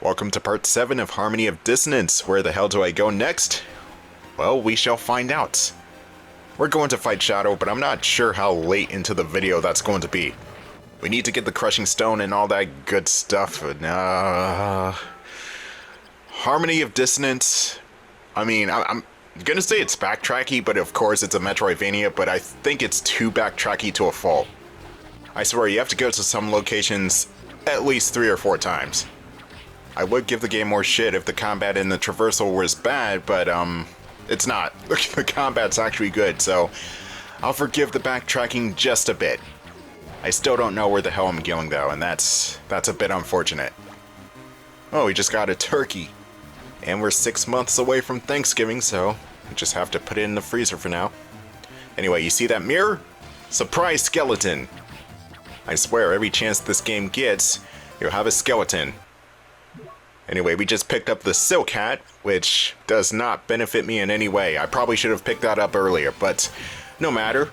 Welcome to part 7 of Harmony of Dissonance. Where the hell do I go next? Well, we shall find out. We're going to fight Shadow, but I'm not sure how late into the video that's going to be. We need to get the crushing stone and all that good stuff. Harmony of Dissonance. I mean, I'm gonna say it's backtracky, but of course it's a Metroidvania, but I think it's too backtracky to a fault. I swear, you have to go to some locations at least 3 or 4 times. I would give the game more shit if the combat and the traversal was bad, but it's not. The combat's actually good, so I'll forgive the backtracking just a bit. I still don't know where the hell I'm going though, and that's a bit unfortunate. Oh, we just got a turkey. And we're 6 months away from Thanksgiving, so we just have to put it in the freezer for now. Anyway, you see that mirror? Surprise skeleton! I swear, every chance this game gets, you'll have a skeleton. Anyway, we just picked up the silk hat, which does not benefit me in any way. I probably should have picked that up earlier, but no matter.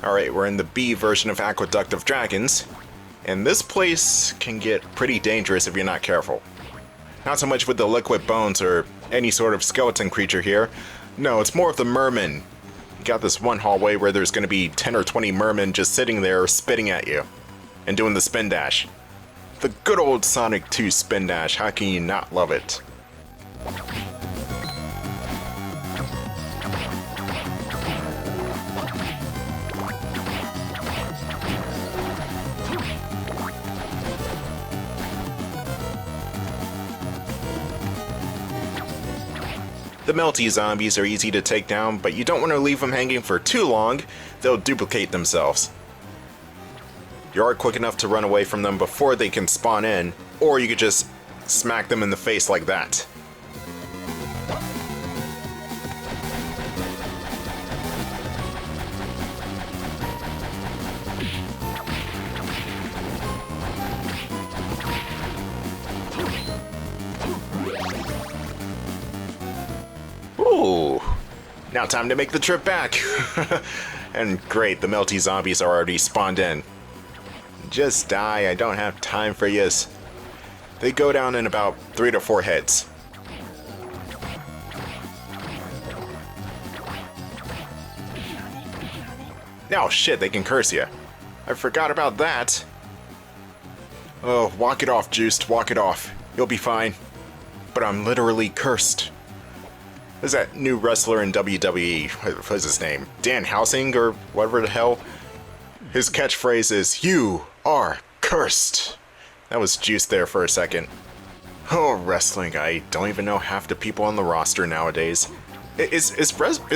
Alright, we're in the B version of Aqueduct of Dragons, and this place can get pretty dangerous if you're not careful. Not so much with the liquid bones or any sort of skeleton creature here. No, it's more of the mermen. You got this one hallway where there's going to be 10 or 20 mermen just sitting there spitting at you and doing the spin dash. The good old Sonic 2 spin dash, how can you not love it? The melty zombies are easy to take down, but you don't want to leave them hanging for too long. They'll duplicate themselves. You are quick enough to run away from them before they can spawn in, or you could just smack them in the face like that. Ooh, now time to make the trip back. And great, the melty zombies are already spawned in. Just die, I don't have time for yous. They go down in about 3 to 4 heads. Oh shit, they can curse you. I forgot about that. Oh, walk it off, Juste, walk it off. You'll be fine. But I'm literally cursed. There's that new wrestler in WWE, what's his name? Dan Housing or whatever the hell? His catchphrase is, "You are cursed." That was Juste there for a second. Oh, wrestling, I don't even know half the people on the roster nowadays. Is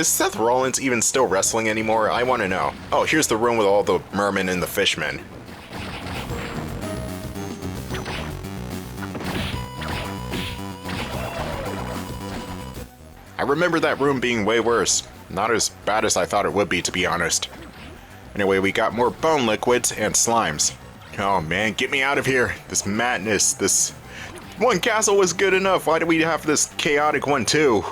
Seth Rollins even still wrestling anymore? I want to know. Oh, here's the room with all the mermen and the fishmen. I remember that room being way worse. Not as bad as I thought it would be, to be honest. Anyway, we got more bone liquids and slimes. Oh man, get me out of here. This madness, this one castle was good enough. Why do we have this chaotic one too?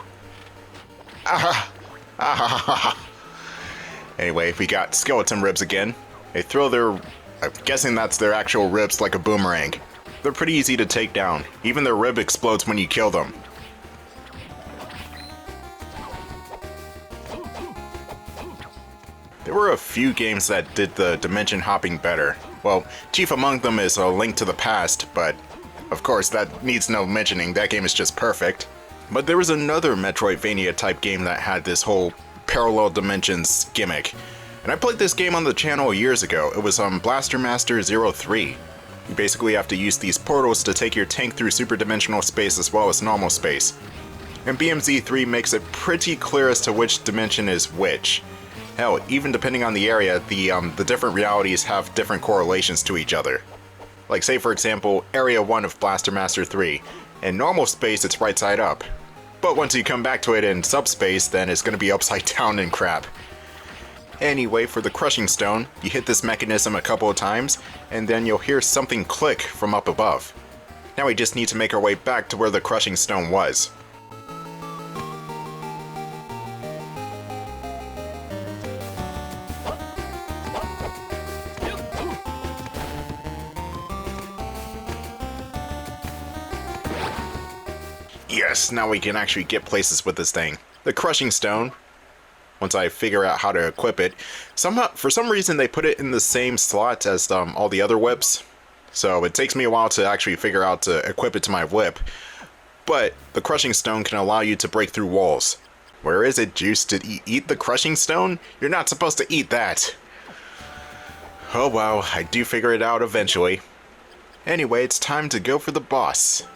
Anyway, we got skeleton ribs again. They throw their, I'm guessing that's their actual ribs, like a boomerang. They're pretty easy to take down. Even their rib explodes when you kill them. There were a few games that did the dimension hopping better. Well, chief among them is A Link to the Past, but of course that needs no mentioning, that game is just perfect. But there was another Metroidvania type game that had this whole parallel dimensions gimmick. And I played this game on the channel years ago. It was Blaster Master 03. You basically have to use these portals to take your tank through superdimensional space as well as normal space. And BMZ3 makes it pretty clear as to which dimension is which. Hell, even depending on the area, the different realities have different correlations to each other. Like say for example, Area 1 of Blaster Master 3. In normal space, it's right side up. But once you come back to it in subspace, then it's going to be upside down and crap. Anyway, for the crushing stone, you hit this mechanism a couple of times, and then you'll hear something click from up above. Now we just need to make our way back to where the crushing stone was. Yes, now we can actually get places with this thing. The crushing stone, once I figure out how to equip it, somehow, for some reason they put it in the same slot as all the other whips. So it takes me a while to actually figure out to equip it to my whip. But the crushing stone can allow you to break through walls. Where is it, Juste? Did he eat the crushing stone? You're not supposed to eat that. Oh well, I do figure it out eventually. Anyway, it's time to go for the boss.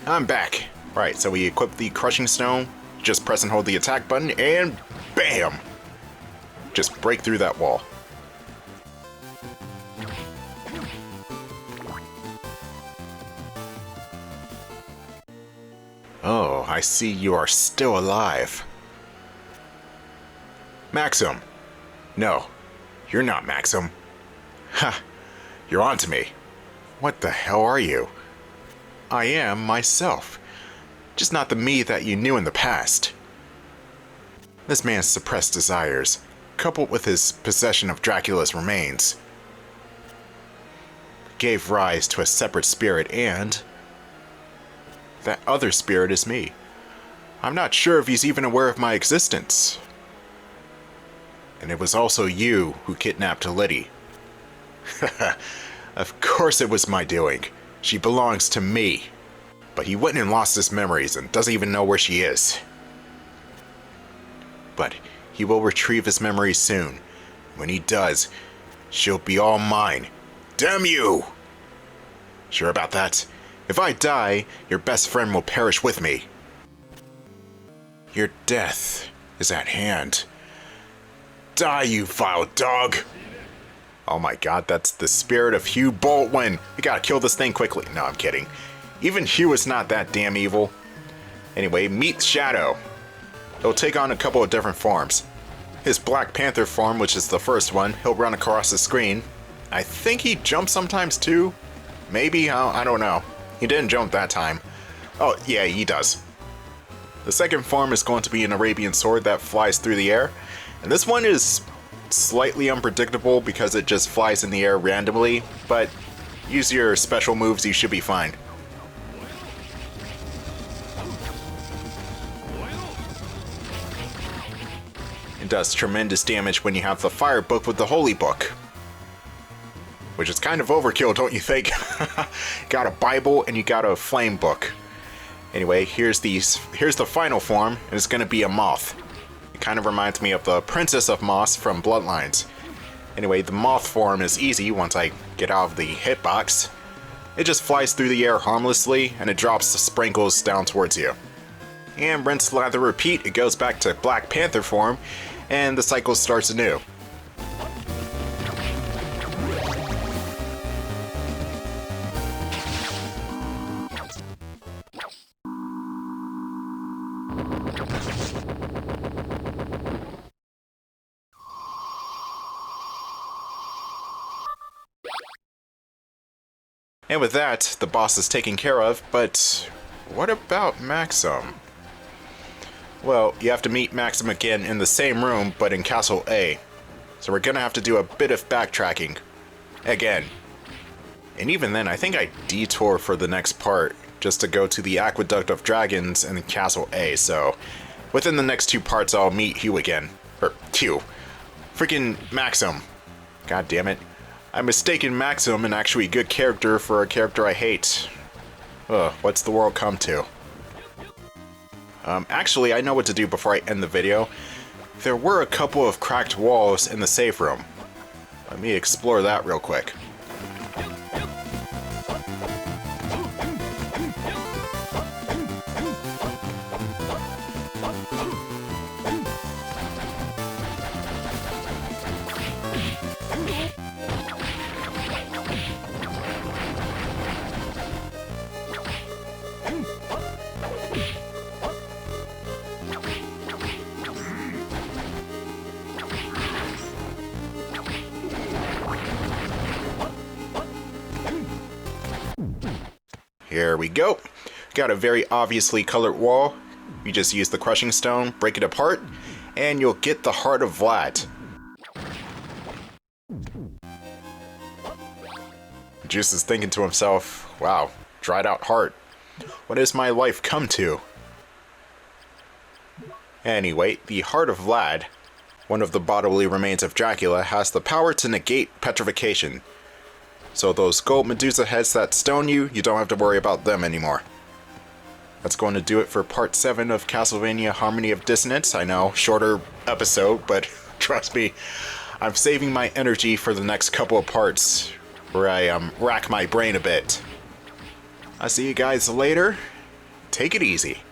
I'm back. Right, so we equip the crushing stone, just press and hold the attack button, and BAM! Just break through that wall. Oh, I see you are still alive. Maxim! No, you're not Maxim. Ha! You're onto me. What the hell are you? I am myself, just not the me that you knew in the past. This man's suppressed desires, coupled with his possession of Dracula's remains, gave rise to a separate spirit, and that other spirit is me. I'm not sure if he's even aware of my existence. And it was also you who kidnapped Liddy. Of course it was my doing. She belongs to me. But he went and lost his memories and doesn't even know where she is. But he will retrieve his memories soon. When he does, she'll be all mine. Damn you! Sure about that? If I die, your best friend will perish with me. Your death is at hand. Die, you vile dog! Oh my god, that's the spirit of Hugh Boltwin. We gotta kill this thing quickly. No, I'm kidding. Even Hugh is not that damn evil. Anyway, meet Shadow. He'll take on a couple of different forms. His Black Panther form, which is the first one, he'll run across the screen. I think he jumps sometimes too. Maybe, I don't know. He didn't jump that time. Oh, yeah, he does. The second form is going to be an Arabian sword that flies through the air. And this one is slightly unpredictable because it just flies in the air randomly, but use your special moves, you should be fine. It does tremendous damage when you have the fire book with the holy book. Which is kind of overkill, don't you think? Got a Bible and you got a flame book. Anyway, here's the final form, and it's gonna be a moth. It kind of reminds me of the Princess of Moss from Bloodlines. Anyway, the moth form is easy once I get out of the hitbox. It just flies through the air harmlessly, and it drops the sprinkles down towards you. And rinse, lather, repeat, it goes back to Black Panther form, and the cycle starts anew. And with that, the boss is taken care of, but what about Maxim? Well, you have to meet Maxim again in the same room, but in Castle A. So we're gonna have to do a bit of backtracking. Again. And even then, I think I detour for the next part, just to go to the Aqueduct of Dragons in Castle A, so within the next 2 parts I'll meet Hugh again. Or, Hugh. Freaking Maxim. God damn it. I mistaken Maxim, an actually good character, for a character I hate. Ugh, what's the world come to? Actually, I know what to do before I end the video. There were a couple of cracked walls in the safe room. Let me explore that real quick. Here we go. Got a very obviously colored wall. You just use the crushing stone, break it apart, and you'll get the Heart of Vlad. Juste is thinking to himself, wow, dried out heart. What has my life come to? Anyway, the Heart of Vlad, one of the bodily remains of Dracula, has the power to negate petrification. So those gold Medusa heads that stone you, you don't have to worry about them anymore. That's going to do it for part 7 of Castlevania Harmony of Dissonance. I know, shorter episode, but trust me, I'm saving my energy for the next couple of parts where I rack my brain a bit. I'll see you guys later. Take it easy.